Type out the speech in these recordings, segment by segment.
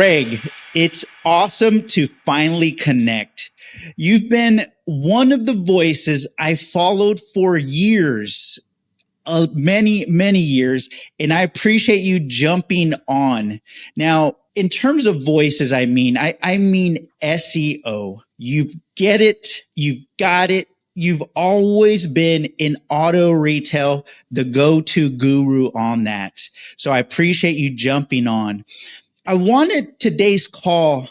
Greg, it's awesome to finally connect. You've been one of the voices I followed for years, many years, and I appreciate you jumping on. Now, in terms of voices, I mean SEO. You get it, you've got it. You've always been in auto retail, the go-to guru on that. So I appreciate you jumping on. I wanted today's call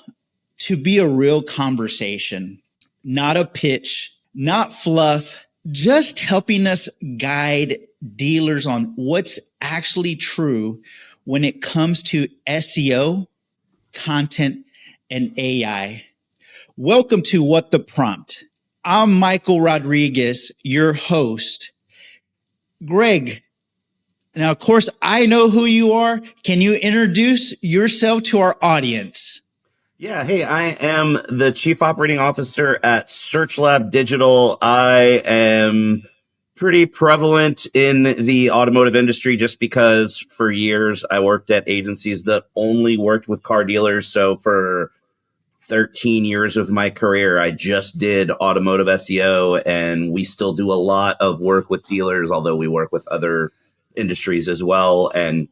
to be a real conversation, not a pitch, not fluff, just helping us guide dealers on what's actually true when it comes to SEO, content, and AI. Welcome to What the Prompt. I'm Michael Rodriguez, your host. Greg, now, of course, I know who you are. Can you introduce yourself to our audience? Yeah, hey, I am the Chief Operating Officer at SearchLab Digital. I am pretty prevalent in the automotive industry just because for years I worked at agencies that only worked with car dealers. So for 13 years of my career, I just did automotive SEO, and we still do a lot of work with dealers, although we work with other industries as well. And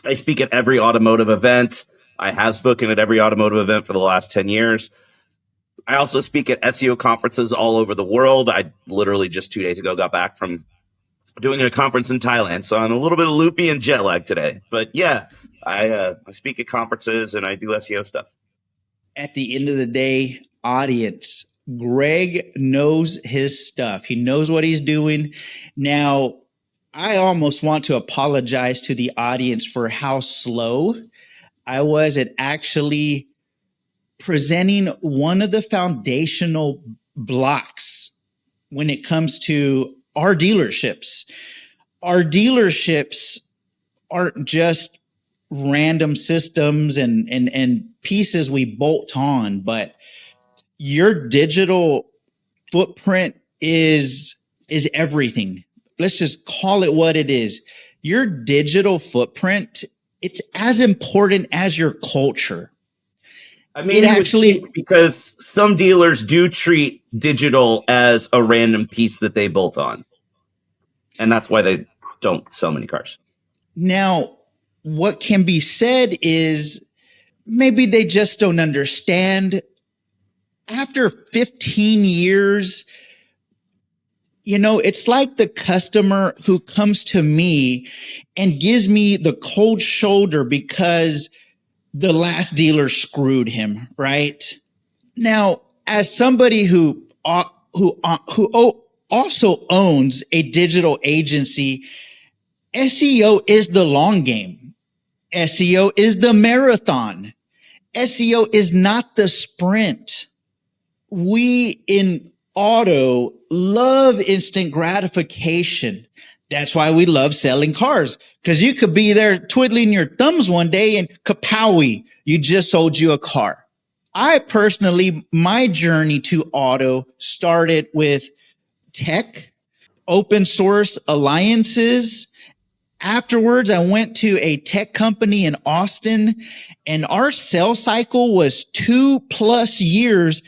I speak at every automotive event. I have spoken at every automotive event for the last 10 years. I also speak at SEO conferences all over the world. I literally just 2 days ago got back from doing a conference in Thailand, so I'm a little bit loopy and jet lagged today. But yeah, I speak at conferences and I do SEO stuff. At the end of the day, audience, Greg knows his stuff. He knows what he's doing. Now, I almost want to apologize to the audience for how slow I was at actually presenting one of the foundational blocks when it comes to our dealerships. Our dealerships aren't just random systems and pieces we bolt on, but your digital footprint is everything. Let's just call it what it is. Your digital footprint, it's as important as your culture. I mean, because some dealers do treat digital as a random piece that they bolt on. And that's why they don't sell many cars. Now, what can be said is maybe they just don't understand. After 15 years, it's like the customer who comes to me and gives me the cold shoulder because the last dealer screwed him, right? Now, as somebody who also owns a digital agency, SEO is the long game. SEO is the marathon. SEO is not the sprint. We in auto love instant gratification. That's why we love selling cars, because you could be there twiddling your thumbs one day and kapowie, you just sold you a car. I personally, my journey to auto started with tech, open source alliances. Afterwards, I went to a tech company in Austin, and our sales cycle was 2+ years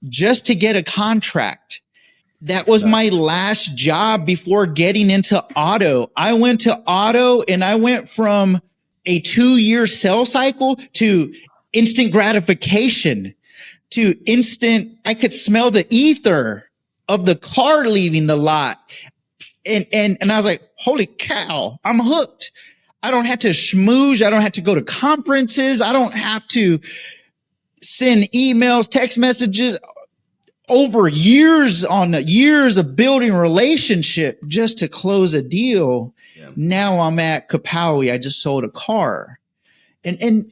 just to get a contract. That was my last job before getting into auto. I went to auto and I went from a 2-year sales cycle to instant gratification to instant. I could smell the ether of the car leaving the lot. And I was like, holy cow, I'm hooked. I don't have to schmooze. I don't have to go to conferences. I don't have to send emails, text messages over years on years of building a relationship just to close a deal. Yeah. Now I'm at Kapowie. I just sold a car. And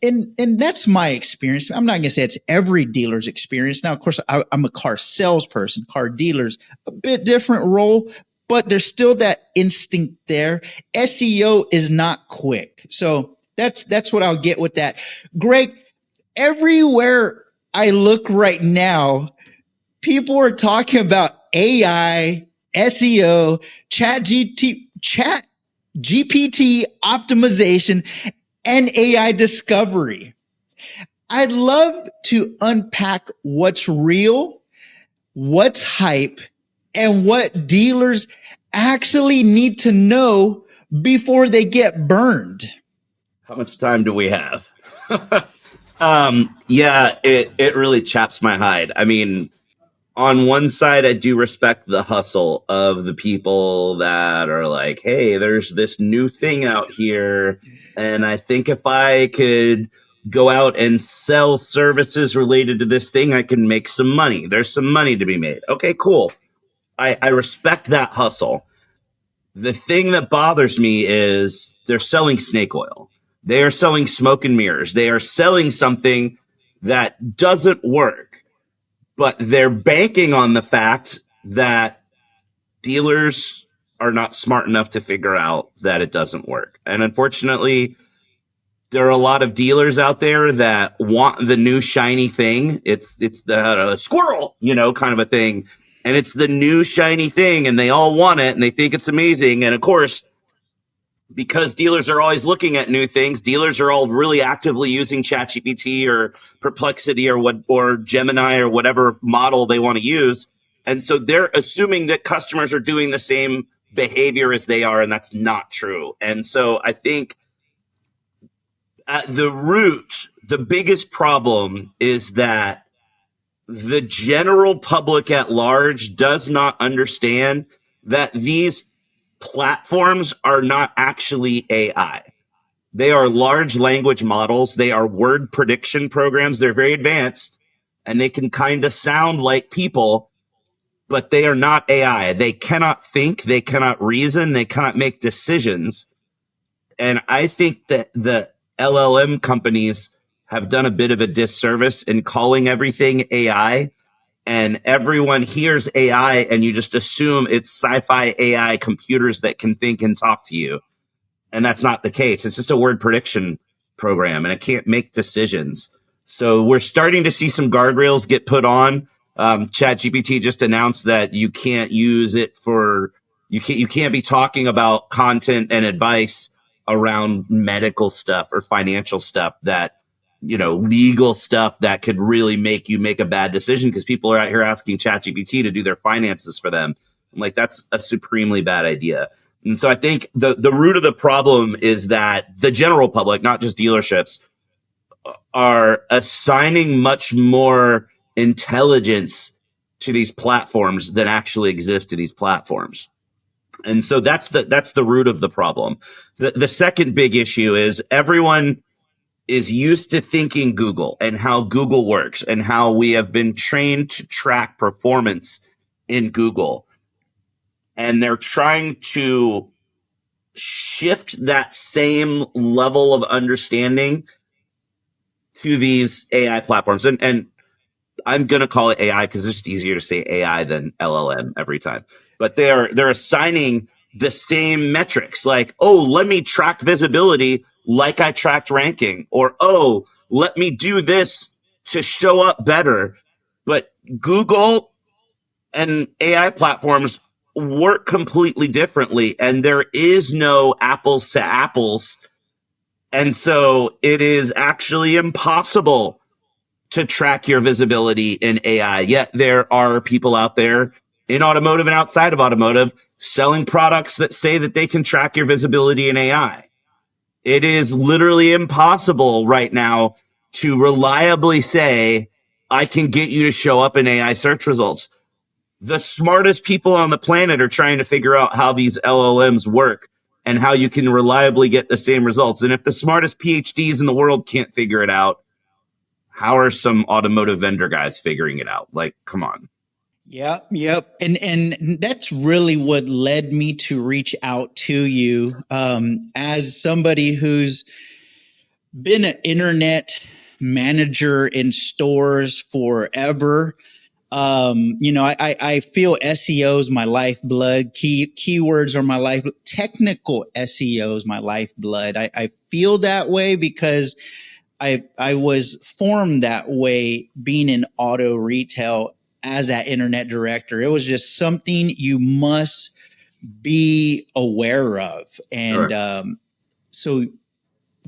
that's my experience. I'm not going to say it's every dealer's experience. Now, of course, I'm a car salesperson. Car dealers, a bit different role, but there's still that instinct there. SEO is not quick. So that's what I'll get with that. Greg, everywhere I look right now, people are talking about AI, SEO, ChatGPT optimization, and AI discovery. I'd love to unpack what's real, what's hype, and what dealers actually need to know before they get burned. How much time do we have? Yeah, it really chaps my hide. I mean, on one side, I do respect the hustle of the people that are like, hey, there's this new thing out here. And I think if I could go out and sell services related to this thing, I can make some money. There's some money to be made. Okay, cool. I respect that hustle. The thing that bothers me is they're selling snake oil. They are selling smoke and mirrors. They are selling something that doesn't work, but they're banking on the fact that dealers are not smart enough to figure out that it doesn't work. And unfortunately, there are a lot of dealers out there that want the new shiny thing. It's the squirrel, kind of a thing. And it's the new shiny thing, and they all want it, and they think it's amazing. And of course, because dealers are always looking at new things, dealers are all really actively using ChatGPT or Perplexity or Gemini or whatever model they want to use. And so they're assuming that customers are doing the same behavior as they are, and that's not true. And so I think at the root, the biggest problem is that the general public at large does not understand that these platforms are not actually AI. They are large language models. They are word prediction programs. They're very advanced and they can kind of sound like people, but they are not AI. They cannot think. They cannot reason. They cannot make decisions. And I think that the LLM companies have done a bit of a disservice in calling everything AI, and everyone hears AI and you just assume it's sci-fi AI computers that can think and talk to you. And that's not the case. It's just a word prediction program and it can't make decisions. So we're starting to see some guardrails get put on. ChatGPT just announced that you can't use it for, you can't be talking about content and advice around medical stuff or financial stuff that, legal stuff that could really make you make a bad decision, because people are out here asking ChatGPT to do their finances for them. I'm like, that's a supremely bad idea. And so I think the root of the problem is that the general public, not just dealerships, are assigning much more intelligence to these platforms than actually exist to these platforms. And so that's the root of the problem. The second big issue is everyone is used to thinking Google and how Google works and how we have been trained to track performance in Google. And they're trying to shift that same level of understanding to these AI platforms. And I'm going to call it AI because it's just easier to say AI than LLM every time. But they're assigning the same metrics, like, oh, let me track visibility like I tracked ranking, or, oh, let me do this to show up better. But Google and AI platforms work completely differently, and there is no apples to apples. And so it is actually impossible to track your visibility in AI. Yet there are people out there in automotive and outside of automotive selling products that say that they can track your visibility in AI. It is literally impossible right now to reliably say, I can get you to show up in AI search results. The smartest people on the planet are trying to figure out how these LLMs work and how you can reliably get the same results. And if the smartest PhDs in the world can't figure it out, how are some automotive vendor guys figuring it out? Like, come on. Yep. And that's really what led me to reach out to you, as somebody who's been an internet manager in stores forever. I feel SEO is my lifeblood. Keywords are my life. Technical SEO is my lifeblood. I feel that way because I was formed that way being in auto retail as that internet director. It was just something you must be aware of. And Sure. so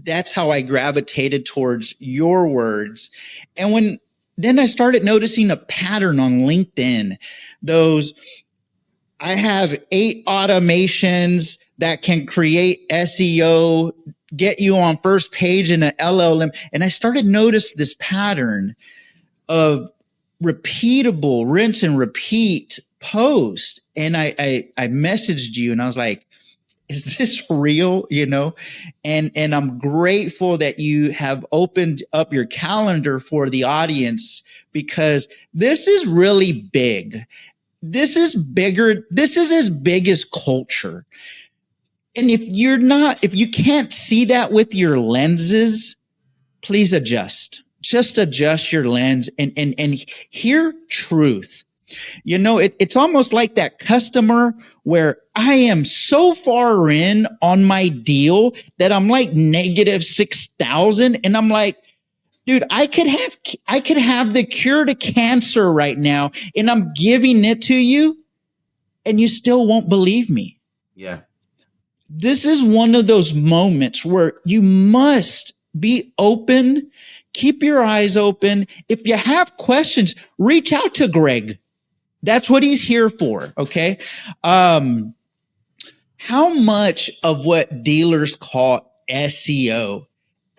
that's how I gravitated towards your words. And then I started noticing a pattern on LinkedIn. Those, I have 8 automations that can create SEO, get you on first page in an LLM. And I started notice this pattern of repeatable rinse and repeat post. And I messaged you and I was like, is this real? And I'm grateful that you have opened up your calendar for the audience, because this is really big. This is bigger. This is as big as culture. And if you can't see that with your lenses, please adjust. Just adjust your lens and hear truth. It's almost like that customer where I am so far in on my deal that I'm like negative 6,000. And I'm like, dude, I could have the cure to cancer right now, and I'm giving it to you, and you still won't believe me. Yeah. This is one of those moments where you must be open, keep your eyes open. If you have questions, reach out to Greg. That's what he's here for. Okay. How much of what dealers call SEO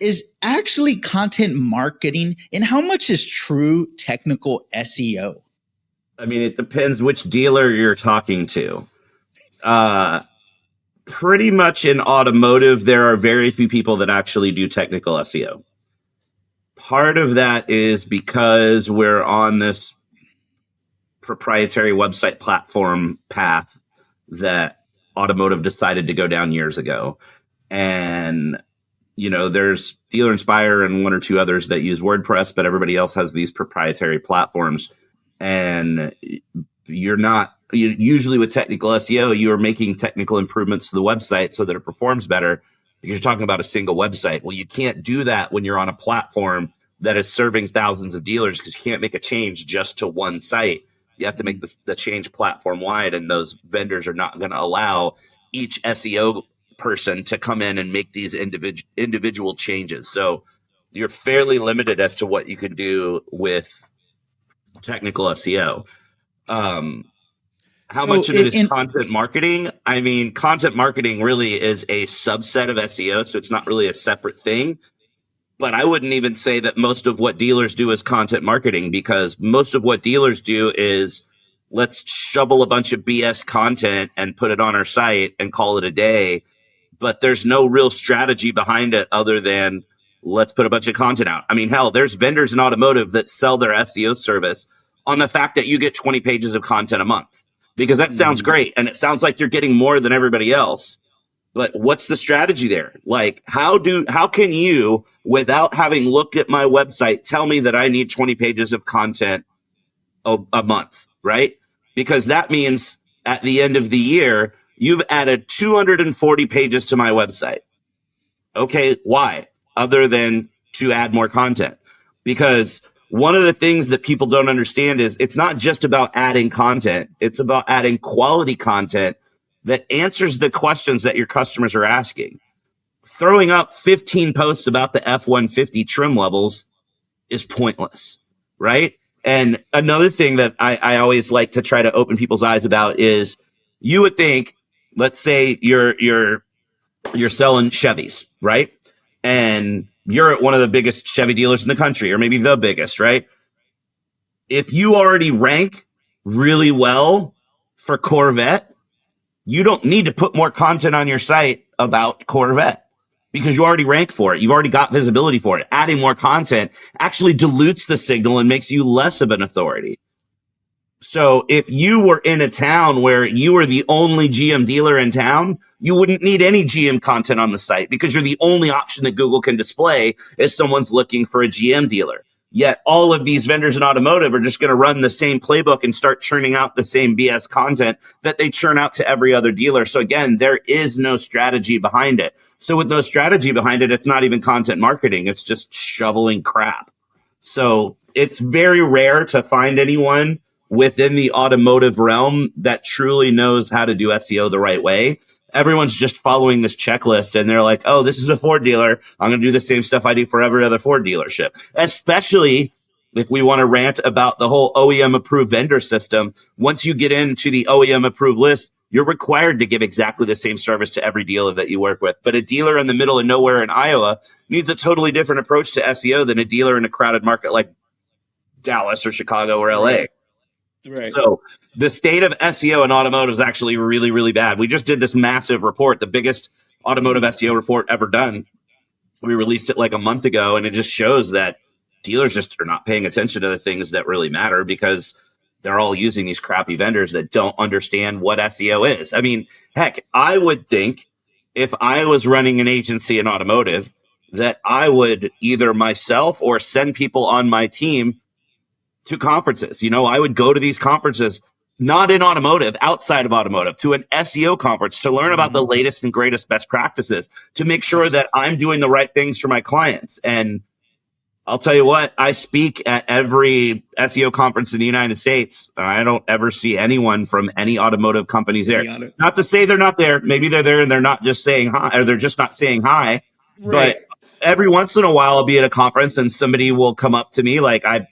is actually content marketing, and how much is true technical SEO? I mean, it depends which dealer you're talking to. Pretty much in automotive, there are very few people that actually do technical SEO. Part of that is because we're on this proprietary website platform path that automotive decided to go down years ago. And, there's Dealer Inspire and one or two others that use WordPress, but everybody else has these proprietary platforms. And usually with technical SEO, you are making technical improvements to the website so that it performs better, because you're talking about a single website. Well, you can't do that when you're on a platform that is serving thousands of dealers, because you can't make a change just to one site. You have to make the change platform wide, and those vendors are not going to allow each SEO person to come in and make these individual changes. So you're fairly limited as to what you can do with technical SEO. How much of it is content marketing? I mean, content marketing really is a subset of SEO, so it's not really a separate thing. But I wouldn't even say that most of what dealers do is content marketing, because most of what dealers do is, let's shovel a bunch of BS content and put it on our site and call it a day. But there's no real strategy behind it other than, let's put a bunch of content out. I mean, hell, there's vendors in automotive that sell their SEO service on the fact that you get 20 pages of content a month, because that sounds great. And it sounds like you're getting more than everybody else. But what's the strategy there? Like, how can you, without having looked at my website, tell me that I need 20 pages of content a month, right? Because that means at the end of the year, you've added 240 pages to my website. Okay, why? Other than to add more content. Because one of the things that people don't understand is it's not just about adding content. It's about adding quality content that answers the questions that your customers are asking. Throwing up 15 posts about the F-150 trim levels is pointless, right? And another thing that I always like to try to open people's eyes about is, you would think, let's say you're selling Chevys, right? And you're at one of the biggest Chevy dealers in the country, or maybe the biggest, right? If you already rank really well for Corvette, you don't need to put more content on your site about Corvette, because you already rank for it. You've already got visibility for it. Adding more content actually dilutes the signal and makes you less of an authority. So if you were in a town where you were the only GM dealer in town, you wouldn't need any GM content on the site, because you're the only option that Google can display if someone's looking for a GM dealer. Yet all of these vendors in automotive are just going to run the same playbook and start churning out the same BS content that they churn out to every other dealer. So again, there is no strategy behind it. So with no strategy behind it, it's not even content marketing. It's just shoveling crap. So it's very rare to find anyone within the automotive realm that truly knows how to do SEO the right way. everyone's just following this checklist and they're like, oh, this is a Ford dealer. I'm going to do the same stuff I do for every other Ford dealership, especially if we want to rant about the whole OEM approved vendor system. Once you get into the OEM approved list, you're required to give exactly the same service to every dealer that you work with. But a dealer in the middle of nowhere in Iowa needs a totally different approach to SEO than a dealer in a crowded market like Dallas or Chicago or LA. Right. So the state of SEO in automotive is actually really, really bad. We just did this massive report, the biggest automotive SEO report ever done. We released it like a month ago, and it just shows that dealers just are not paying attention to the things that really matter because they're all using these crappy vendors that don't understand what SEO is. I mean, heck, I would think if I was running an agency in automotive that I would either myself or send people on my team to conferences. You know, I would go to these conferences, not in automotive, outside of automotive, to an SEO conference to learn about the latest and greatest best practices, to make sure that I'm doing the right things for my clients. And I'll tell you what, I speak at every SEO conference in the United States. I don't ever see anyone from any automotive companies there. Not to say they're not there. Maybe they're there and they're not just saying hi, or they're just not saying hi. Right. But every once in a while, I'll be at a conference and somebody will come up to me. Like I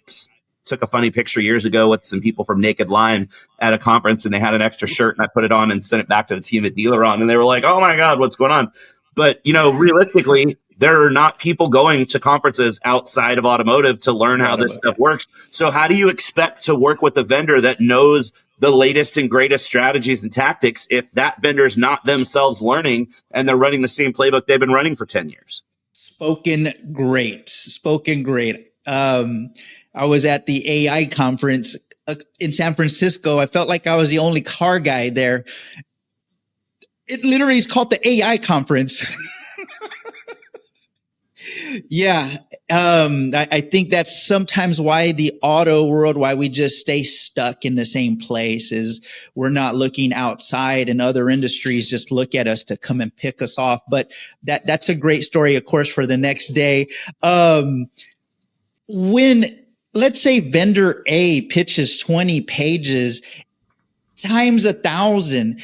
took a funny picture years ago with some people from Naked Lime at a conference, and they had an extra shirt, and I put it on and sent it back to the team at Dealeron, and they were like, "Oh my God, what's going on?" But you know, realistically, there are not people going to conferences outside of automotive to learn how this stuff works. So how do you expect to work with a vendor that knows the latest and greatest strategies and tactics if that vendor's not themselves learning and they're running the same playbook they've been running for 10 years? Spoken great. I was at the AI conference in San Francisco. I felt like I was the only car guy there. It literally is called the AI conference. Yeah. I think that's sometimes why the auto world, why we just stay stuck in the same place, is we're not looking outside, and other industries just look at us to come and pick us off. But that's a great story, of course, for the next day. When, let's say, vendor A pitches 20 pages times 1,000,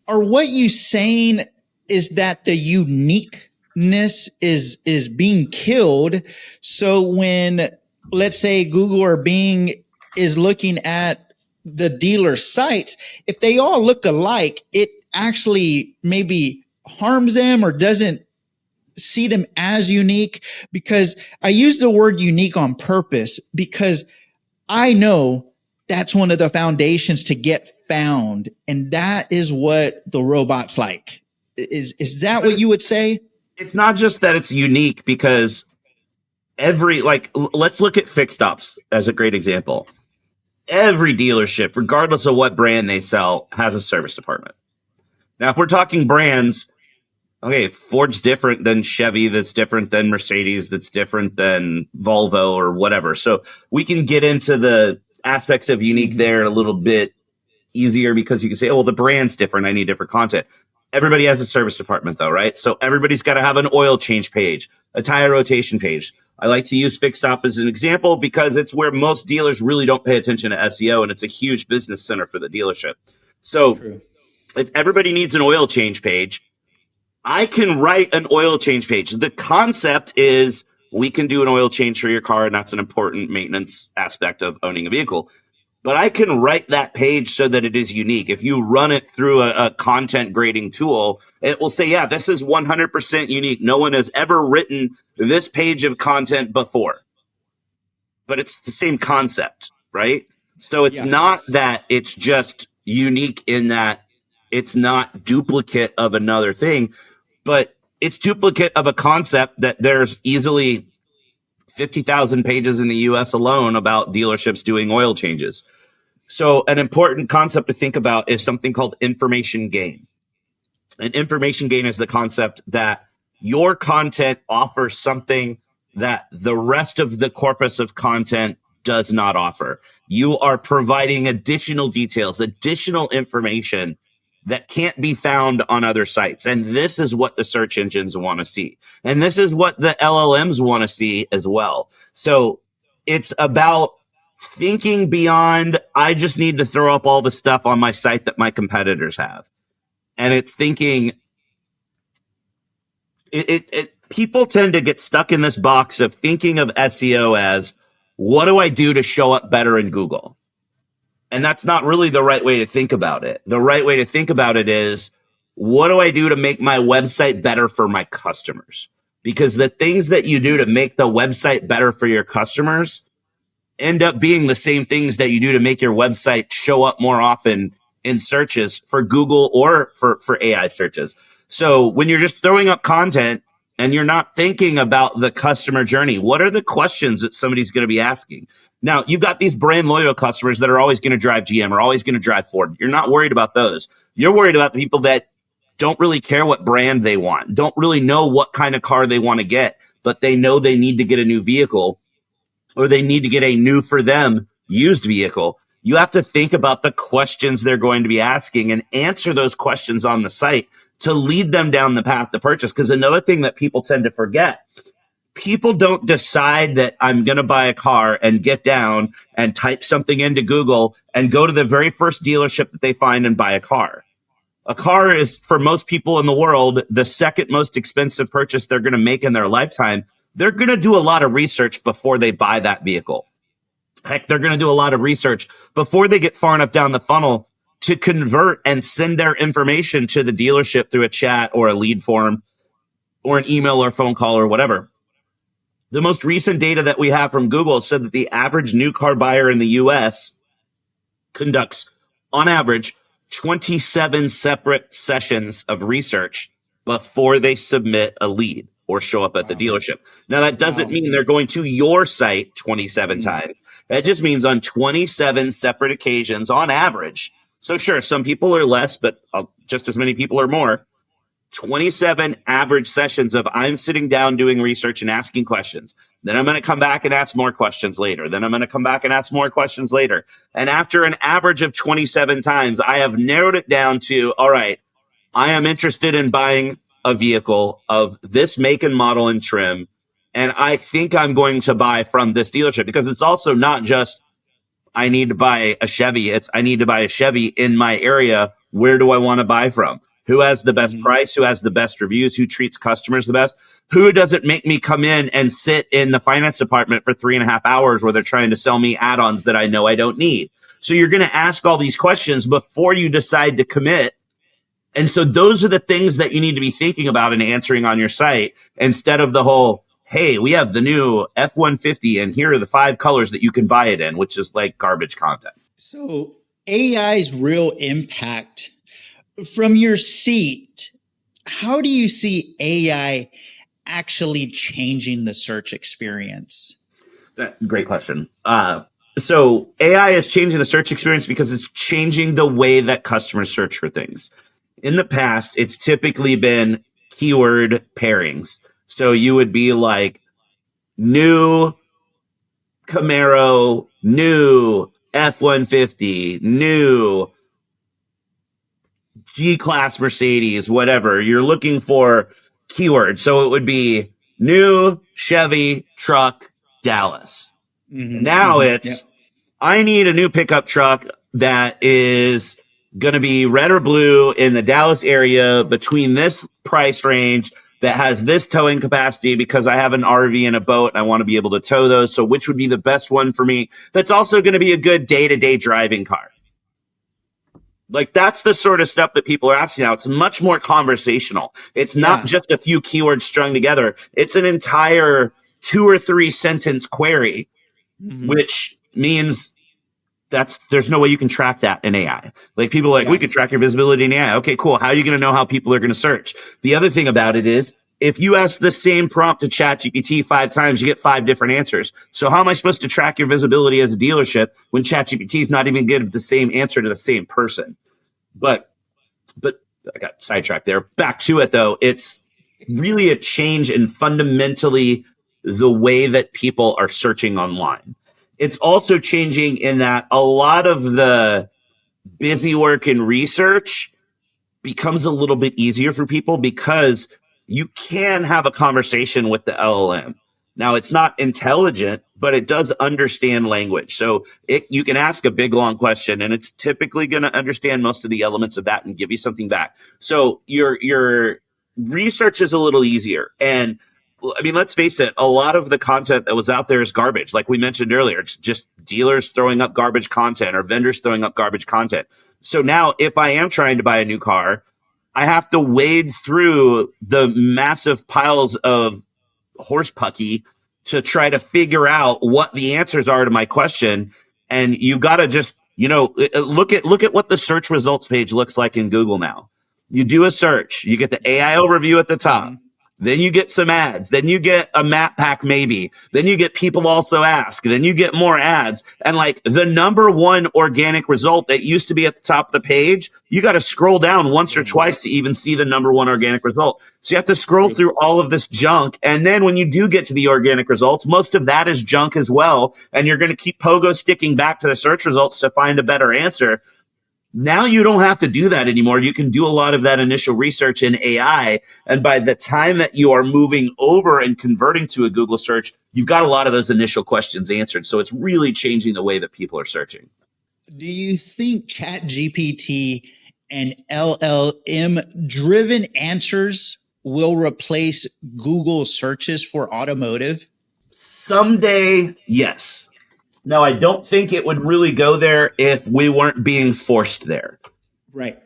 are what you saying is that the uniqueness is being killed? So when, let's say, Google or Bing is looking at the dealer sites, if they all look alike, it actually maybe harms them or doesn't see them as unique. Because I use the word unique on purpose, because I know that's one of the foundations to get found. And that is what the robot's like. Is that what you would say? It's not just that it's unique, because let's look at fixed ops as a great example. Every dealership, regardless of what brand they sell, has a service department. Now, if we're talking brands, okay, Ford's different than Chevy, that's different than Mercedes, that's different than Volvo or whatever. So we can get into the aspects of unique there a little bit easier, because you can say, oh, well, the brand's different, I need different content. Everybody has a service department though, right? So everybody's got to have an oil change page, a tire rotation page. I like to use Fixed Op as an example because it's where most dealers really don't pay attention to SEO, and it's a huge business center for the dealership. So if everybody needs an oil change page, I can write an oil change page. The concept is we can do an oil change for your car, and that's an important maintenance aspect of owning a vehicle. But I can write that page so that it is unique. If you run it through a content grading tool, it will say, yeah, this is 100% unique. No one has ever written this page of content before. But it's the same concept, right? So it's not that it's just unique in that it's not duplicate of another thing, but it's duplicate of a concept that there's easily 50,000 pages in the US alone about dealerships doing oil changes. So an important concept to think about is something called information gain. And information gain is the concept that your content offers something that the rest of the corpus of content does not offer. You are providing additional details, additional information that can't be found on other sites. And this is what the search engines want to see. And this is what the LLMs want to see as well. So it's about thinking beyond, I just need to throw up all the stuff on my site that my competitors have. and it's thinking, people tend to get stuck in this box of thinking of SEO as, what do I do to show up better in Google? And that's not really the right way to think about it. The right way to think about it is, what do I do to make my website better for my customers? Because the things that you do to make the website better for your customers end up being the same things that you do to make your website show up more often in searches for Google or for AI searches. So when you're just throwing up content and you're not thinking about the customer journey, what are the questions that somebody's going to be asking? Now, you've got these brand loyal customers that are always going to drive GM or always going to drive Ford. You're not worried about those. You're worried about the people that don't really care what brand they want, don't really know what kind of car they want to get, but they know they need to get a new vehicle, or they need to get a new for them used vehicle. You have to think about the questions they're going to be asking and answer those questions on the site to lead them down the path to purchase. Because another thing that people tend to forget, people don't decide that I'm going to buy a car and get down and type something into Google and go to the very first dealership that they find and buy a car. A car is, for most people in the world, the second most expensive purchase they're going to make in their lifetime. They're going to do a lot of research before they buy that vehicle. Heck, they're going to do a lot of research before they get far enough down the funnel to convert and send their information to the dealership through a chat or a lead form or an email or phone call or whatever. The most recent data that we have from Google said that the average new car buyer in the US conducts, on average, 27 separate sessions of research before they submit a lead or show up at the dealership. Now, that doesn't mean they're going to your site 27 times. That just means on 27 separate occasions on average. So sure, some people are less, but just as many people are more. 27 average sessions of I'm sitting down doing research and asking questions. Then I'm going to come back and ask more questions later. Then I'm going to come back and ask more questions later. And after an average of 27 times, I have narrowed it down to, all right, I am interested in buying a vehicle of this make and model and trim. And I think I'm going to buy from this dealership, because it's also not just I need to buy a Chevy. It's I need to buy a Chevy in my area. Where do I want to buy from? Who has the best price? Who has the best reviews? Who treats customers the best? Who doesn't make me come in and sit in the finance department for 3.5 hours where they're trying to sell me add-ons that I know I don't need? So you're going to ask all these questions before you decide to commit. And so those are the things that you need to be thinking about and answering on your site, instead of the whole, hey, we have the new F-150 and here are the 5 colors that you can buy it in, which is like garbage content. So AI's real impact from your seat, how do you see AI actually changing the search experience? Great question. So AI is changing the search experience because it's changing the way that customers search for things. In the past, it's typically been keyword pairings. So you would be like, new Camaro, new F-150, new G-Class Mercedes, whatever. You're looking for keywords. So it would be new Chevy truck, Dallas. Now it's, I need a new pickup truck that is going to be red or blue in the Dallas area between this price range, that has this towing capacity because I have an RV and a boat and I want to be able to tow those. So which would be the best one for me? That's also going to be a good day-to-day driving car. Like, that's the sort of stuff that people are asking now. It's much more conversational. It's not just a few keywords strung together. It's an entire 2 or 3 sentence query, which means there's no way you can track that in AI. Like, people are like, we could track your visibility in AI. Okay, cool. How are you going to know how people are going to search? The other thing about it is, if you ask the same prompt to ChatGPT 5 times, you get 5 different answers. So how am I supposed to track your visibility as a dealership when ChatGPT is not even giving the same answer to the same person? But I got sidetracked there. Back to it, though. It's really a change in fundamentally the way that people are searching online. It's also changing in that a lot of the busy work and research becomes a little bit easier for people, because you can have a conversation with the LLM. Now, it's not intelligent, but it does understand language. So you can ask a big, long question, and it's typically going to understand most of the elements of that and give you something back. So your research is a little easier. And I mean, let's face it, a lot of the content that was out there is garbage. Like we mentioned earlier, it's just dealers throwing up garbage content or vendors throwing up garbage content. So now if I am trying to buy a new car, I have to wade through the massive piles of horse pucky to try to figure out what the answers are to my question. And you got to just, look at what the search results page looks like in Google now. You do a search, you get the AI overview at the top. Mm-hmm. Then you get some ads. Then you get a map pack maybe. Then you get people also ask. Then you get more ads. And like the number one organic result that used to be at the top of the page, you got to scroll down once or twice to even see the number one organic result. So you have to scroll through all of this junk. And then when you do get to the organic results, most of that is junk as well. And you're going to keep pogo sticking back to the search results to find a better answer. Now you don't have to do that anymore. You can do a lot of that initial research in AI. And by the time that you are moving over and converting to a Google search, you've got a lot of those initial questions answered. So it's really changing the way that people are searching. Do you think ChatGPT and LLM driven answers will replace Google searches for automotive? Someday, yes. No, I don't think it would really go there if we weren't being forced there. Right.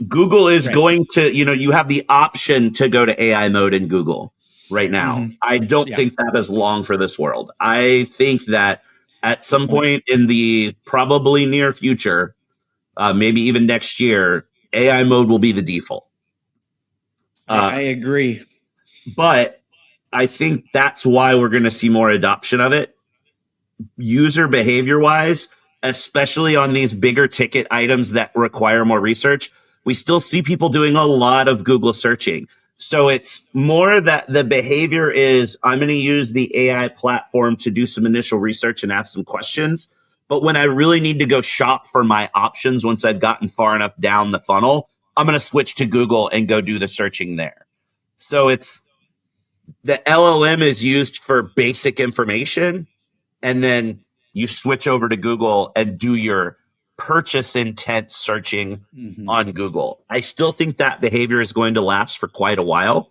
Google is going to, you have the option to go to AI mode in Google right now. Mm-hmm. I don't think that is long for this world. I think that at some point in the probably near future, maybe even next year, AI mode will be the default. I agree. But I think that's why we're going to see more adoption of it. User behavior wise, especially on these bigger ticket items that require more research, we still see people doing a lot of Google searching. So it's more that the behavior is, I'm going to use the AI platform to do some initial research and ask some questions. But when I really need to go shop for my options, once I've gotten far enough down the funnel, I'm going to switch to Google and go do the searching there. So it's the LLM is used for basic information. And then you switch over to Google and do your purchase intent searching on Google. I still think that behavior is going to last for quite a while.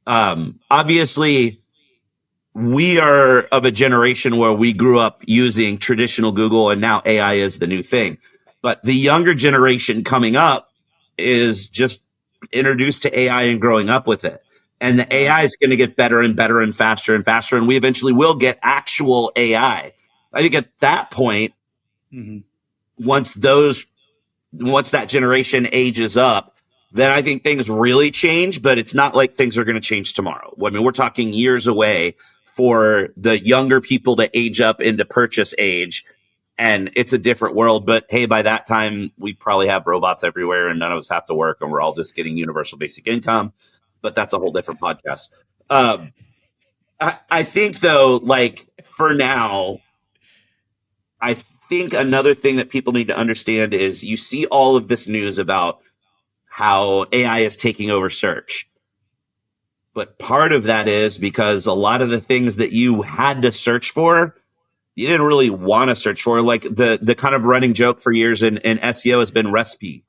Obviously, we are of a generation where we grew up using traditional Google and now AI is the new thing. But the younger generation coming up is just introduced to AI and growing up with it. And the AI is going to get better and better and faster and faster. And we eventually will get actual AI. I think at that point, once that generation ages up, then I think things really change. But it's not like things are going to change tomorrow. I mean, we're talking years away for the younger people to age up into purchase age. And it's a different world. But hey, by that time, we probably have robots everywhere and none of us have to work. And we're all just getting universal basic income. But that's a whole different podcast. I think, though, like for now, I think another thing that people need to understand is you see all of this news about how AI is taking over search. But part of that is because a lot of the things that you had to search for, you didn't really want to search for. Like the kind of running joke for years in SEO has been recipe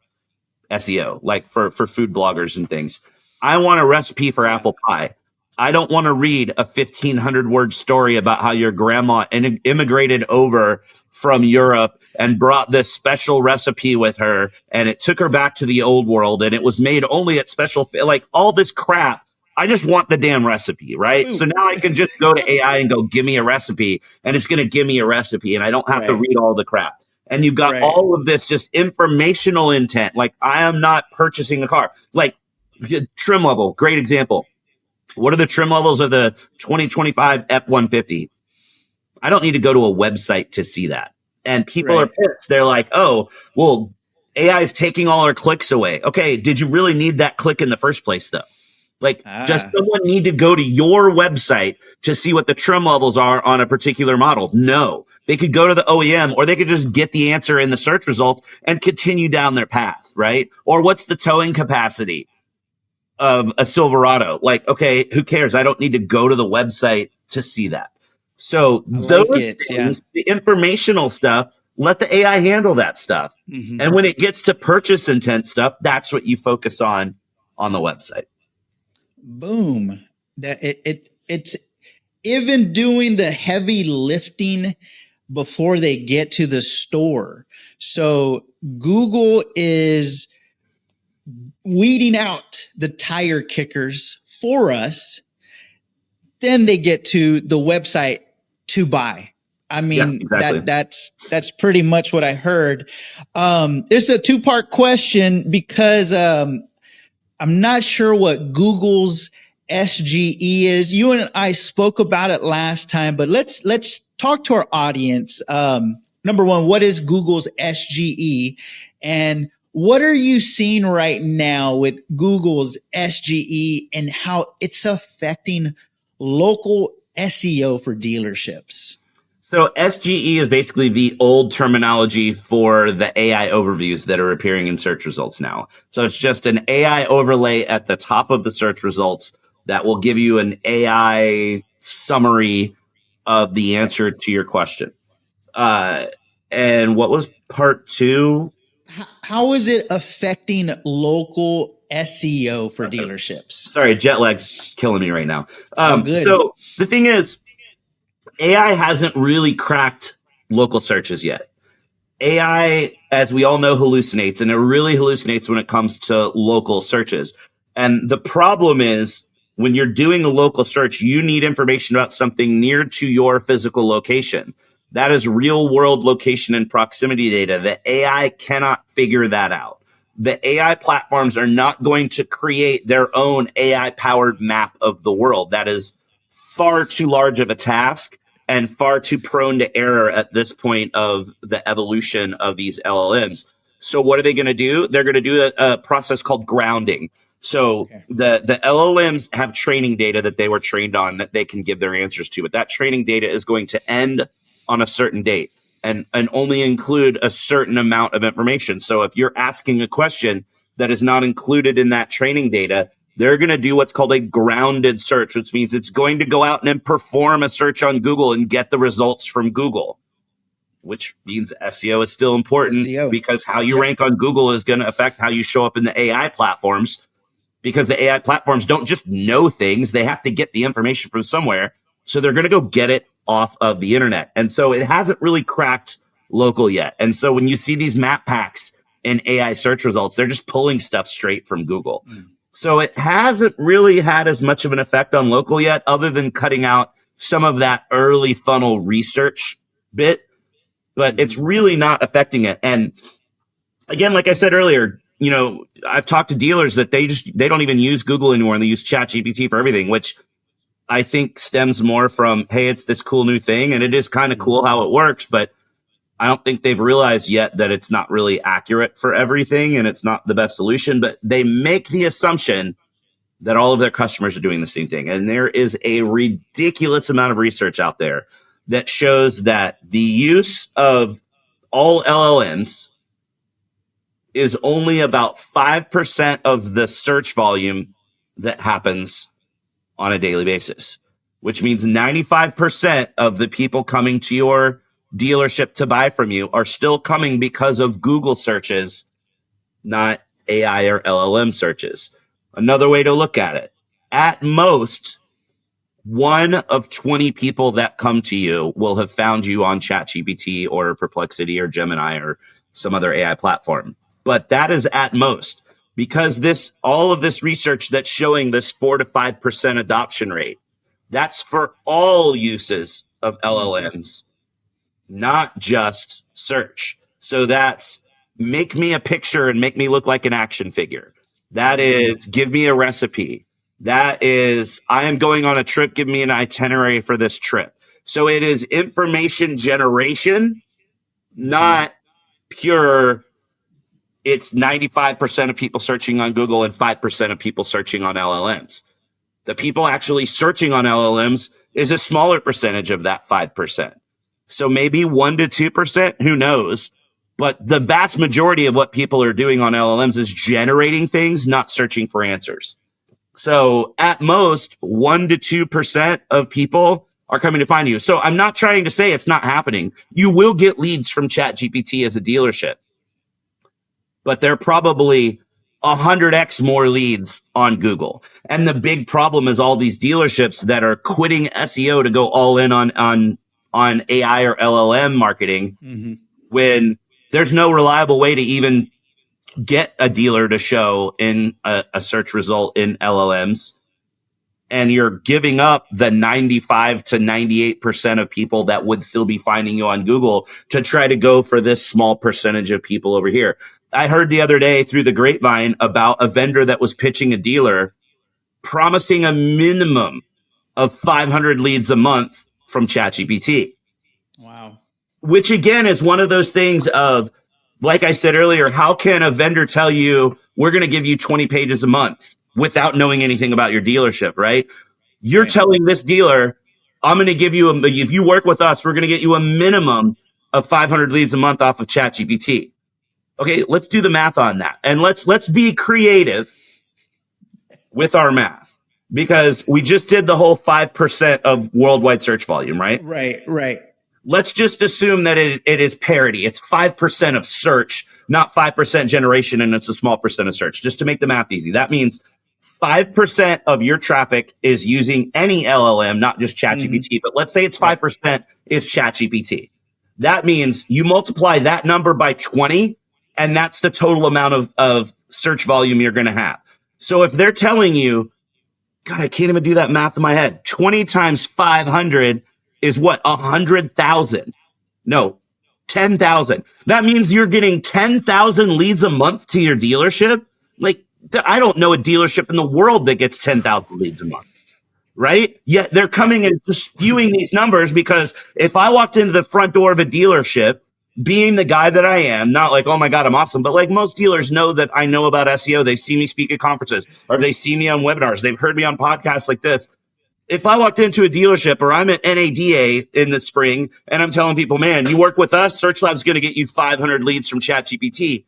SEO, like for food bloggers and things. I want a recipe for apple pie. I don't want to read a 1,500 word story about how your grandma immigrated over from Europe and brought this special recipe with her. And it took her back to the old world. And it was made only at special, like all this crap. I just want the damn recipe, right? Ooh. So now I can just go to AI and go, give me a recipe. And it's going to give me a recipe. And I don't have to read all the crap. And you've got all of this just informational intent. Like I am not purchasing a car. Like, trim level, great example. What are the trim levels of the 2025 F-150? I don't need to go to a website to see that. And people are pissed. They're like, oh, well, AI is taking all our clicks away. Okay, did you really need that click in the first place, though? Like, does someone need to go to your website to see what the trim levels are on a particular model? No. They could go to the OEM or they could just get the answer in the search results and continue down their path, right? Or what's the towing capacity? of a Silverado. Like, okay, who cares? I don't need to go to the website to see that. So I those like it. Yeah. things, the informational stuff, let the AI handle that stuff. Mhm. And when it gets to purchase intent stuff, that's what you focus on the website. Boom. That it's even doing the heavy lifting before they get to the store. So Google is weeding out the tire kickers for us. Then they get to the website to buy. I Yeah, mean, exactly. that's pretty much what I heard. It's a two-part question because I'm not sure what Google's SGE is. You and I spoke about it last time, but let's talk to our audience. Number one, what is Google's SGE, and what are you seeing right now with Google's SGE and how it's affecting local SEO for dealerships? So SGE is basically the old terminology for the AI overviews that are appearing in search results now. So it's just an AI overlay at the top of the search results that will give you an AI summary of the answer to your question. Uh, and what was part two? How is it affecting local SEO for dealerships? Sorry, jet lag's killing me right now. All good. So the thing is, AI hasn't really cracked local searches yet. AI, as we all know, hallucinates, and it really hallucinates when it comes to local searches. And the problem is when you're doing a local search, you need information about something near to your physical location. That is real world location and proximity data. The AI cannot figure that out. The AI platforms are not going to create their own AI powered map of the world. That is far too large of a task and far too prone to error at this point of the evolution of these LLMs. So what are they going to do? They're going to do a process called grounding. So Okay. the LLMs have training data that they were trained on that they can give their answers to, but that training data is going to end on a certain date and only include a certain amount of information. So if you're asking a question that is not included in that training data, they're going to do what's called a grounded search, which means it's going to go out and then perform a search on Google and get the results from Google, which means SEO is still important SEO. because how you Yep. rank on Google is going to affect how you show up in the AI platforms, because the AI platforms don't just know things. They have to get the information from somewhere. So they're going to go get it off of the internet. And so it hasn't really cracked local yet. And so when you see these map packs in AI search results, they're just pulling stuff straight from Google. So it hasn't really had as much of an effect on local yet, other than cutting out some of that early funnel research bit, but it's really not affecting it. And again, like I said earlier, you know, I've talked to dealers that they don't even use Google anymore and they use ChatGPT for everything, which I think stems more from, hey, it's this cool new thing and it is kind of cool how it works, but I don't think they've realized yet that it's not really accurate for everything and it's not the best solution, but they make the assumption that all of their customers are doing the same thing. And there is a ridiculous amount of research out there that shows that the use of all LLMs is only about 5% of the search volume that happens on a daily basis, which means 95% of the people coming to your dealership to buy from you are still coming because of Google searches, not AI or LLM searches. Another way to look at it, at most, 1 of 20 people that come to you will have found you on ChatGPT or Perplexity or Gemini or some other AI platform. But that is at most, because all of this research that's showing this 4 to 5% adoption rate, that's for all uses of LLMs, not just search. So that's make me a picture and make me look like an action figure. That is give me a recipe. That is I am going on a trip, give me an itinerary for this trip. So it is information generation, not pure. It's 95% of people searching on Google and 5% of people searching on LLMs. The people actually searching on LLMs is a smaller percentage of that 5%. So maybe 1 to 2%, who knows? But the vast majority of what people are doing on LLMs is generating things, not searching for answers. So at most, 1% to 2% of people are coming to find you. So I'm not trying to say it's not happening. You will get leads from ChatGPT as a dealership, but they're probably 100x more leads on Google. And the big problem is all these dealerships that are quitting SEO to go all in on AI or LLM marketing when there's no reliable way to even get a dealer to show in a search result in LLMs. And you're giving up the 95 to 98% of people that would still be finding you on Google to try to go for this small percentage of people over here. I heard the other day through the grapevine about a vendor that was pitching a dealer promising a minimum of 500 leads a month from ChatGPT. Wow. Which again is one of those things of, like I said earlier, how can a vendor tell you we're going to give you 20 pages a month without knowing anything about your dealership, right? You're telling this dealer, I'm going to give you, if you work with us, we're going to get you a minimum of 500 leads a month off of ChatGPT. Okay, let's do the math on that. And let's be creative with our math, because we just did the whole 5% of worldwide search volume, right? Right. Let's just assume that it is parity. It's 5% of search, not 5% generation, and it's a small percent of search, just to make the math easy. That means 5% of your traffic is using any LLM, not just ChatGPT, but let's say it's 5% is ChatGPT. That means you multiply that number by 20, and that's the total amount of search volume you're going to have. So if they're telling you, God, I can't even do that math in my head. 20 times 500 is what? 100,000. No, 10,000. That means you're getting 10,000 leads a month to your dealership. Like, I don't know a dealership in the world that gets 10,000 leads a month, right? Yet they're coming and just spewing these numbers, because if I walked into the front door of a dealership, being the guy that I am, not like, oh my God, I'm awesome, but like most dealers know that I know about SEO. They see me speak at conferences, or they see me on webinars. They've heard me on podcasts like this. If I walked into a dealership, or I'm at NADA in the spring and I'm telling people, man, you work with us, SearchLab's going to get you 500 leads from ChatGPT.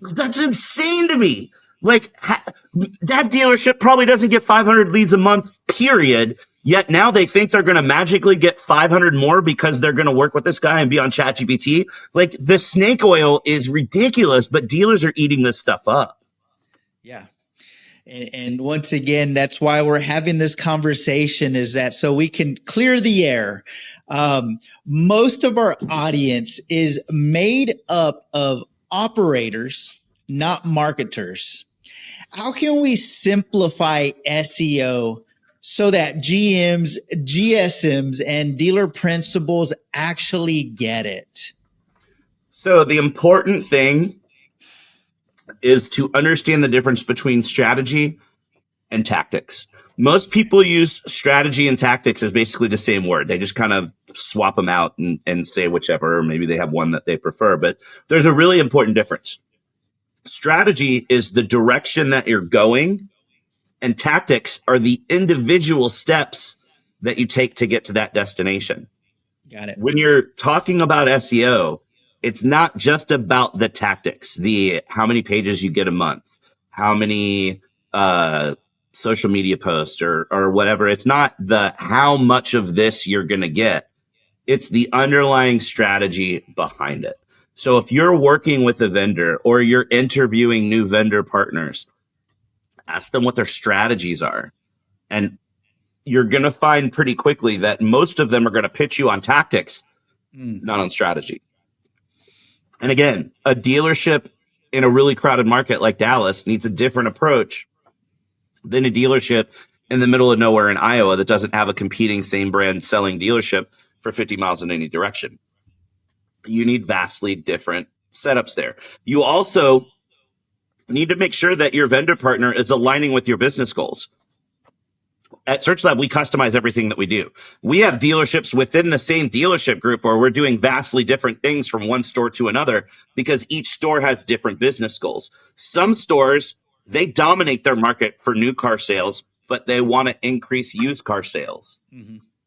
That's insane to me. Like, that dealership probably doesn't get 500 leads a month, period. Yet now they think they're going to magically get 500 more because they're going to work with this guy and be on ChatGPT. Like, the snake oil is ridiculous, but dealers are eating this stuff up. Yeah. And once again, that's why we're having this conversation, is that so we can clear the air. Most of our audience is made up of operators, not marketers. How can we simplify SEO so that GMs, GSMs, and dealer principals actually get it? So the important thing is to understand the difference between strategy and tactics. Most people use strategy and tactics as basically the same word. They just kind of swap them out and say whichever, or maybe they have one that they prefer. But there's a really important difference. Strategy is the direction that you're going, and tactics are the individual steps that you take to get to that destination. Got it. When you're talking about SEO, it's not just about the tactics, the how many pages you get a month, how many social media posts or whatever. It's not the how much of this you're going to get. It's the underlying strategy behind it. So if you're working with a vendor or you're interviewing new vendor partners, ask them what their strategies are. And you're going to find pretty quickly that most of them are going to pitch you on tactics, not on strategy. And again, a dealership in a really crowded market like Dallas needs a different approach than a dealership in the middle of nowhere in Iowa that doesn't have a competing same brand selling dealership for 50 miles in any direction. You need vastly different setups there. You also need to make sure that your vendor partner is aligning with your business goals. At SearchLab, we customize everything that we do. We have dealerships within the same dealership group where we're doing vastly different things from one store to another because each store has different business goals. Some stores, they dominate their market for new car sales, but they want to increase used car sales.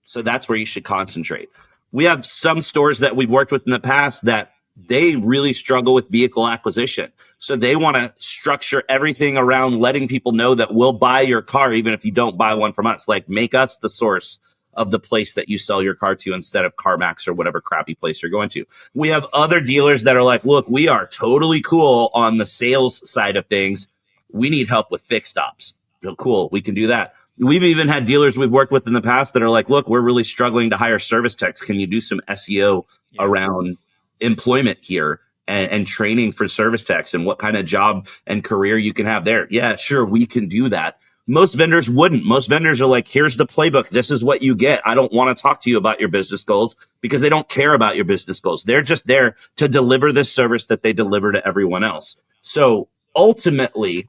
So that's where you should concentrate. We have some stores that we've worked with in the past that they really struggle with vehicle acquisition. So they want to structure everything around letting people know that we'll buy your car even if you don't buy one from us. Like, make us the source of the place that you sell your car to instead of CarMax or whatever crappy place you're going to. We have other dealers that are like, look, we are totally cool on the sales side of things. We need help with fixed stops. So cool, we can do that. We've even had dealers we've worked with in the past that are like, look, we're really struggling to hire service techs. Can you do some SEO around employment here and training for service techs and what kind of job and career you can have there? Yeah, sure, we can do that. Most vendors wouldn't. Most vendors are like, here's the playbook. This is what you get. I don't want to talk to you about your business goals because they don't care about your business goals. They're just there to deliver this service that they deliver to everyone else. So ultimately,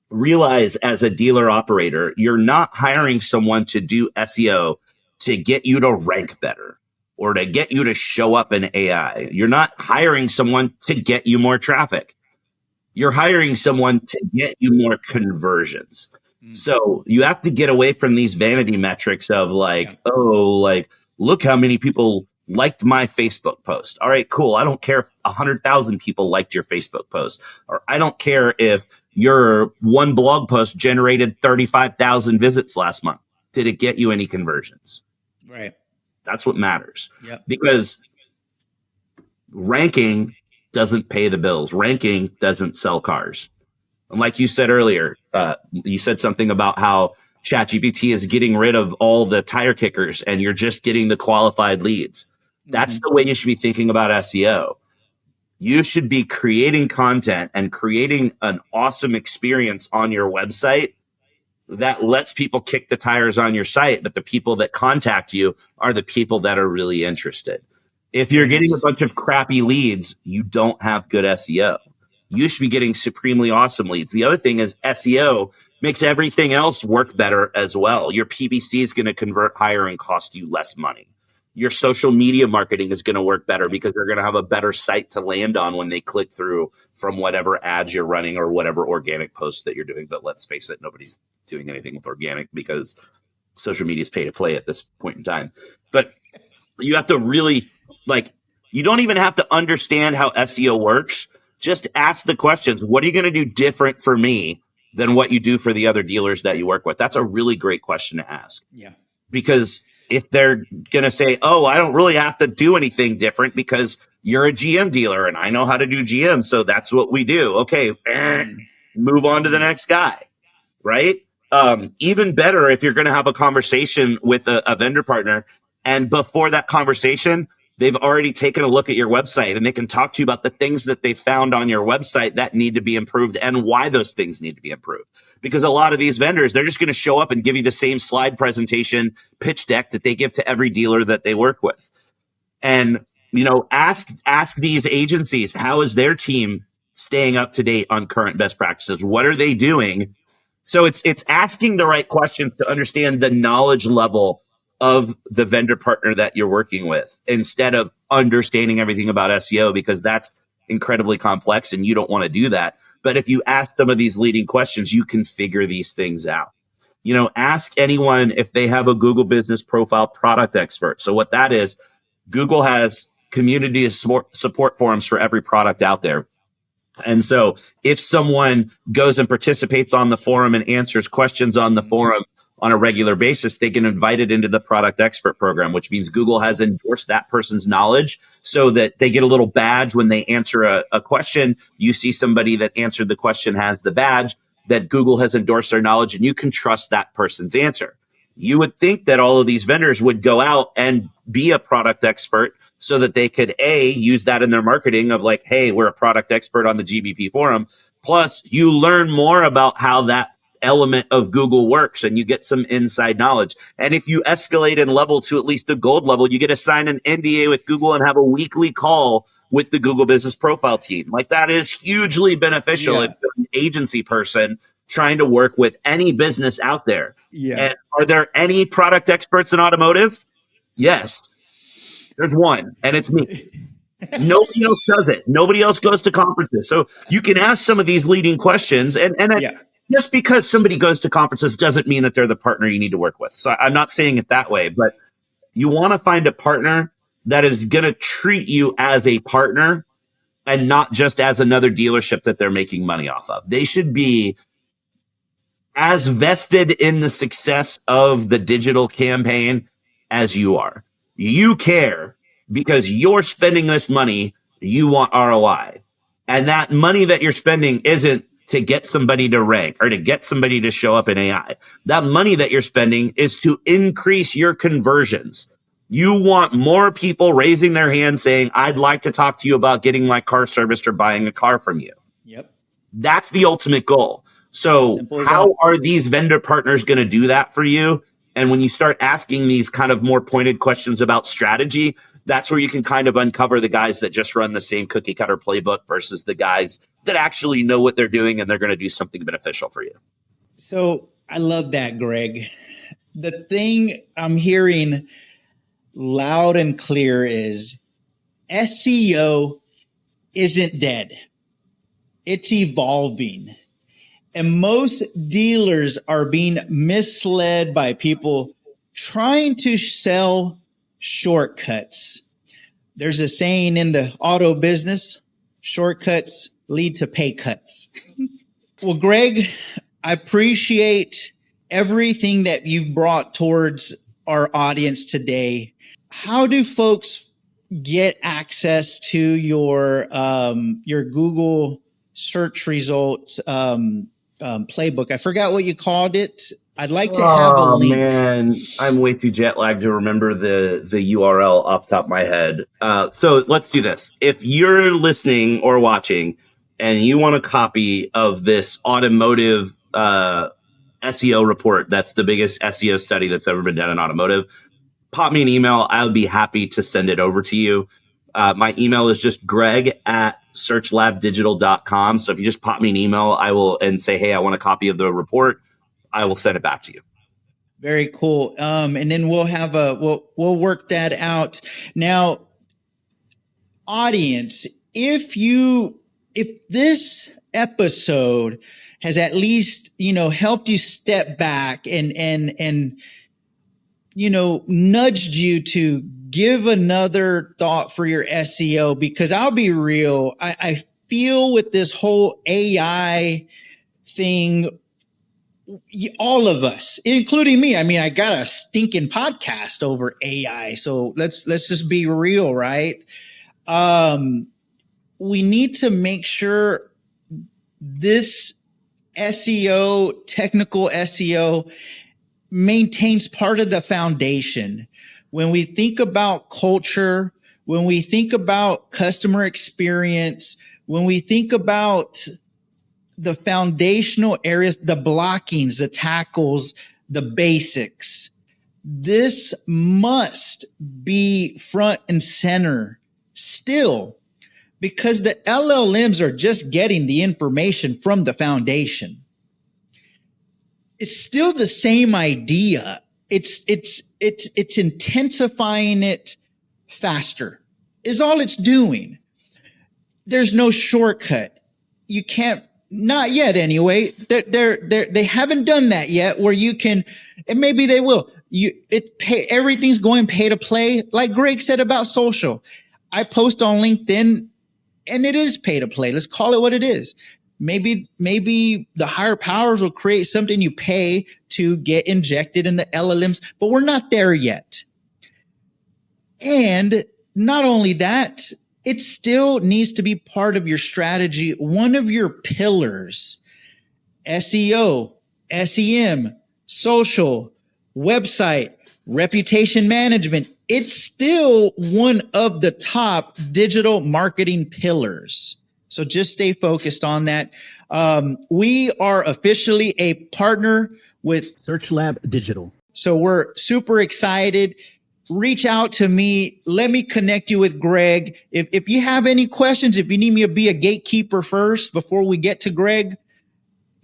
realize as a dealer operator, you're not hiring someone to do SEO to get you to rank better or to get you to show up in AI. You're not hiring someone to get you more traffic. You're hiring someone to get you more conversions. So you have to get away from these vanity metrics of like, look how many people liked my Facebook post. All right, cool. I don't care if 100,000 people liked your Facebook post, or I don't care if your one blog post generated 35,000 visits last month. Did it get you any conversions? Right. That's what matters. Yep. Because ranking doesn't pay the bills. Ranking doesn't sell cars. And like you said earlier, you said something about how ChatGPT is getting rid of all the tire kickers and you're just getting the qualified leads. That's the way you should be thinking about SEO. You should be creating content and creating an awesome experience on your website that lets people kick the tires on your site, but the people that contact you are the people that are really interested. If you're getting a bunch of crappy leads, you don't have good SEO. You should be getting supremely awesome leads. The other thing is SEO makes everything else work better as well. Your PPC is going to convert higher and cost you less money. Your social media marketing is going to work better because they're going to have a better site to land on when they click through from whatever ads you're running or whatever organic posts that you're doing. But let's face it, nobody's doing anything with organic because social media is pay to play at this point in time. But you have to really, you don't even have to understand how SEO works. Just ask the questions. What are you going to do different for me than what you do for the other dealers that you work with? That's a really great question to ask. Yeah. Because if they're going to say, oh, I don't really have to do anything different because you're a GM dealer and I know how to do GM, so that's what we do. Okay, move on to the next guy, right? Even better if you're going to have a conversation with a vendor partner, and before that conversation, they've already taken a look at your website and they can talk to you about the things that they found on your website that need to be improved and why those things need to be improved. Because a lot of these vendors, they're just going to show up and give you the same slide presentation pitch deck that they give to every dealer that they work with. And, ask these agencies, how is their team staying up to date on current best practices? What are they doing? So it's asking the right questions to understand the knowledge level of the vendor partner that you're working with instead of understanding everything about SEO, because that's incredibly complex and you don't want to do that. But if you ask some of these leading questions, you can figure these things out. Ask anyone if they have a Google Business Profile product expert. So what that is, Google has community support forums for every product out there. And so if someone goes and participates on the forum and answers questions on the forum on a regular basis, they get invited into the product expert program, which means Google has endorsed that person's knowledge so that they get a little badge when they answer a question. You see somebody that answered the question has the badge that Google has endorsed their knowledge, and you can trust that person's answer. You would think that all of these vendors would go out and be a product expert so that they could use that in their marketing of like, hey, we're a product expert on the GBP forum. Plus you learn more about how that element of Google works and you get some inside knowledge. And if you escalate in level to at least the gold level, you get to sign an NDA with Google and have a weekly call with the Google Business Profile team. Like, that is hugely beneficial if you're an agency person trying to work with any business out there. Yeah. And are there any product experts in automotive? Yes. There's one, and it's me. Nobody else does it. Nobody else goes to conferences. So you can ask some of these leading questions, and just because somebody goes to conferences doesn't mean that they're the partner you need to work with. So I'm not saying it that way, but you want to find a partner that is going to treat you as a partner and not just as another dealership that they're making money off of. They should be as vested in the success of the digital campaign as you are. You care because you're spending this money, you want ROI. And that money that you're spending isn't to get somebody to rank or to get somebody to show up in AI. That money that you're spending is to increase your conversions. You want more people raising their hand saying, I'd like to talk to you about getting my car serviced or buying a car from you. Yep. That's the ultimate goal. So Simple as how that. are these vendor partners going to do that for you? And when you start asking these kind of more pointed questions about strategy, that's where you can kind of uncover the guys that just run the same cookie cutter playbook versus the guys that actually know what they're doing and they're going to do something beneficial for you. So I love that, Greg. The thing I'm hearing loud and clear is SEO isn't dead. It's evolving. And most dealers are being misled by people trying to sell shortcuts. There's a saying in the auto business, shortcuts lead to pay cuts. Well, Greg, I appreciate everything that you've brought towards our audience today. How do folks get access to your Google search results playbook? I forgot what you called it. I'd like to have a link. Man, I'm way too jet lagged to remember the URL off the top of my head. So let's do this. If you're listening or watching and you want a copy of this automotive SEO report, that's the biggest SEO study that's ever been done in automotive, pop me an email. I would be happy to send it over to you. My email is just greg@searchlabdigital.com. So if you just pop me an email, I will and say, hey, I want a copy of the report, I will send it back to you. Very cool. And then we'll work that out. Now, audience, if this episode has at least, helped you step back and nudged you to give another thought for your SEO, because I'll be real, I feel with this whole AI thing, all of us, including me. I mean, I got a stinking podcast over AI. So let's just be real, right? We need to make sure this SEO, technical SEO, maintains part of the foundation. When we think about culture, when we think about customer experience, when we think about the foundational areas, the blockings, the tackles, the basics, this must be front and center still, because the LLMs are just getting the information from the foundation. It's still the same idea. It's intensifying it faster is all it's doing. There's no shortcut. You can't, not yet anyway. They haven't done that yet where you can, and maybe they will. Everything's going pay to play. Like Greg said about social. I post on LinkedIn and it is pay to play. Let's call it what it is. Maybe the higher powers will create something you pay to get injected in the LLMs, but we're not there yet. And not only that, it still needs to be part of your strategy. One of your pillars, SEO, SEM, social, website, reputation management. It's still one of the top digital marketing pillars. So just stay focused on that. We are officially a partner with SearchLab Digital. So we're super excited. Reach out to me. Let me connect you with Greg. If you have any questions, if you need me to be a gatekeeper first before we get to Greg,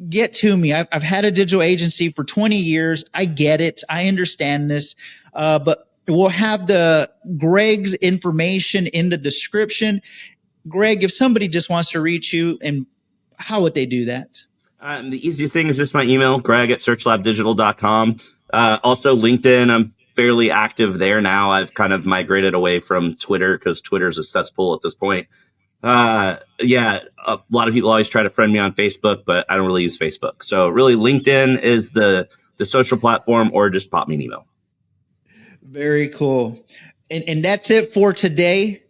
get to me. I've had a digital agency for 20 years. I get it. I understand this. But we'll have the Greg's information in the description. Greg, if somebody just wants to reach you, and how would they do that? The easiest thing is just my email, greg@searchlabdigital.com. Also LinkedIn. I'm fairly active there now. I've kind of migrated away from Twitter because Twitter's a cesspool at this point. Yeah, a lot of people always try to friend me on Facebook, but I don't really use Facebook. So really LinkedIn is the social platform, or just pop me an email. Very cool. And that's it for today.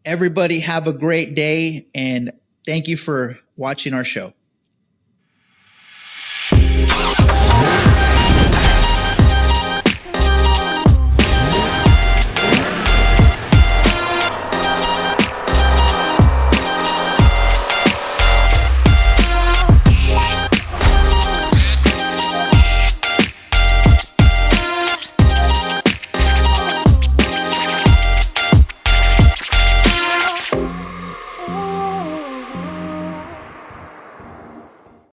Everybody have a great day, and thank you for watching our show.